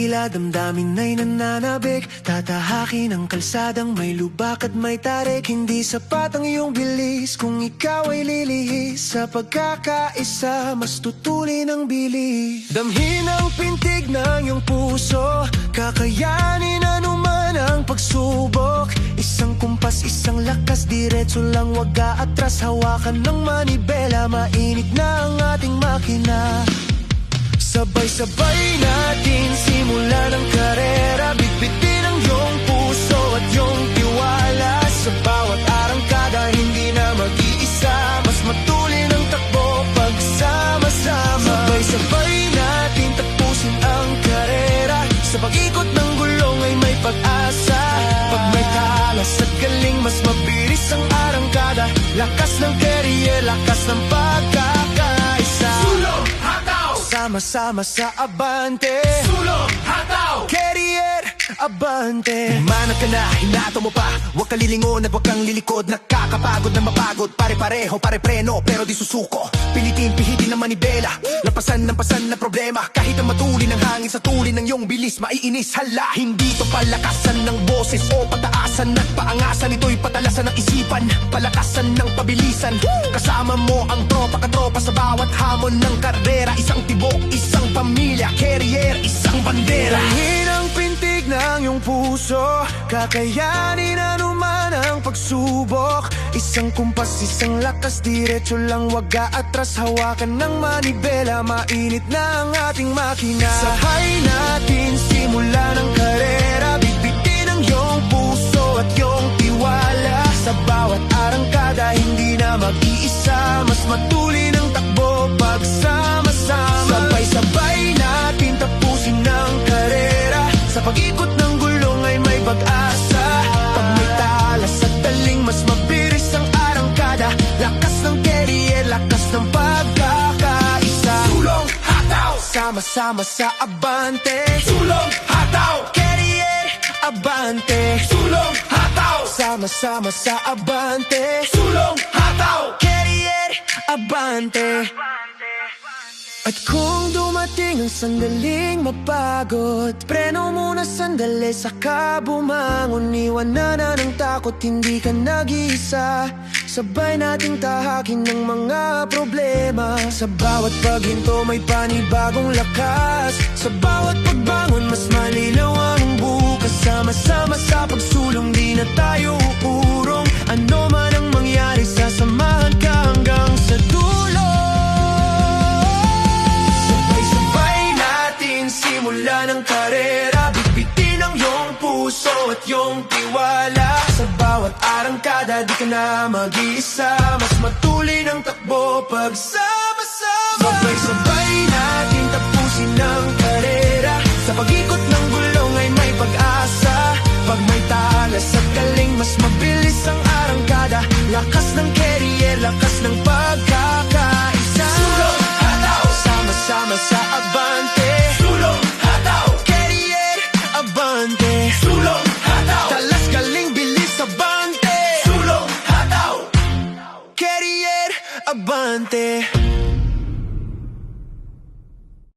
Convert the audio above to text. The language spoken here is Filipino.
tila damdamin ay nananabik. Tatahakin ang kalsadang may lubak at may tarik. Hindi sapat ang iyong bilis kung ikaw ay lilihis. Sa pagkakaisa, mas tutulin ang bilis. Damhin ang pintig ng iyong puso, kakayanin anuman ang pagsubok. Isang kumpas, isang lakas, diretso lang, wag aatras. Hawakan ng manibela, mainit na ang ating makina. Sabay-sabay natin simulan ang karera. Bitbitin ang iyong puso at iyong tiwala. Sa bawat arangkada, hindi na mag-iisa. Mas matulin ang takbo pagsama-sama. Sabay-sabay natin tapusin ang karera. Sa pag-ikot ng gulong ay may pag-asa. Pag may talas at galing, mas mabilis ang arangkada. Lakas ng carrier, lakas ng pagkakaisa. Sulong hataw, Sama-sama sa abante. sulong hataw, Carrier, abante. Manag ka na, hinato mo pa. Huwag ka lilingon at huwag kang lilikod. Nakakapagod na mapagod. Pare-pareho, pare-preno, pero di susuko. Pilitin, pihitin ng manibela. Lampasan ng pasan na problema. Kahit ang matulin ng hangin sa tulin ng iyong bilis, maiinis, hala. Hindi to palakasan ng boses o pataasan at paangasan. Ito'y patalasan ng isipan, palakasan ng pabilisan. Kasama mo ang tropa, katropa sa bawat hamon ng karera. Isang tibok, isang pamilya, carrier, isang bandera. Damhin ang pintig ng iyong puso, kakayanin anuman ang pagsubok. Isang kumpas, isang lakas, diretso lang, wag aatras. Hawakan ng manibela, mainit na ang ating makina. Sabay natin simulan ang karera. Bitbitin ang iyong puso at iyong tiwala. Sa bawat arangkada, hindi na mag-iisa. Mas matulin ang takbo pagsama-sama. Sabay-sabay natin tapusin ang karera. Sa pag-ikot ng gulong ay may pag-asa. Pag may talas at taling, mas mabilis ang arangkada. Lakas ng carrier, lakas ng pagkakaisa. sulong hataw, Sama-sama sa abante. sulong hataw, Carrier, abante. sulong hataw, Sama-sama sa abante. sulong hataw. Carrier, abante. At kung dumating ang sandaling mapagod, preno muna sandali, saka bumangon. Iwanan na ng takot, hindi ka nag-iisa. Sabay nating tahakin ng mga problema. Sa bawat paghinto may panibagong lakas. Sa bawat pagbangon mas malinaw ang bukas. Sama-sama sa pagsulong, di na tayo uurong. Ano man ang mangyari, sasamahan ka hanggang sa dulo. Simulan ang karera, bitbitin ang iyong puso at iyong tiwala. Sa bawat arangkada, di ka na mag-iisa. Mas matulin ang takbo pagsama-sama. Sabay-sabay natin tapusin ang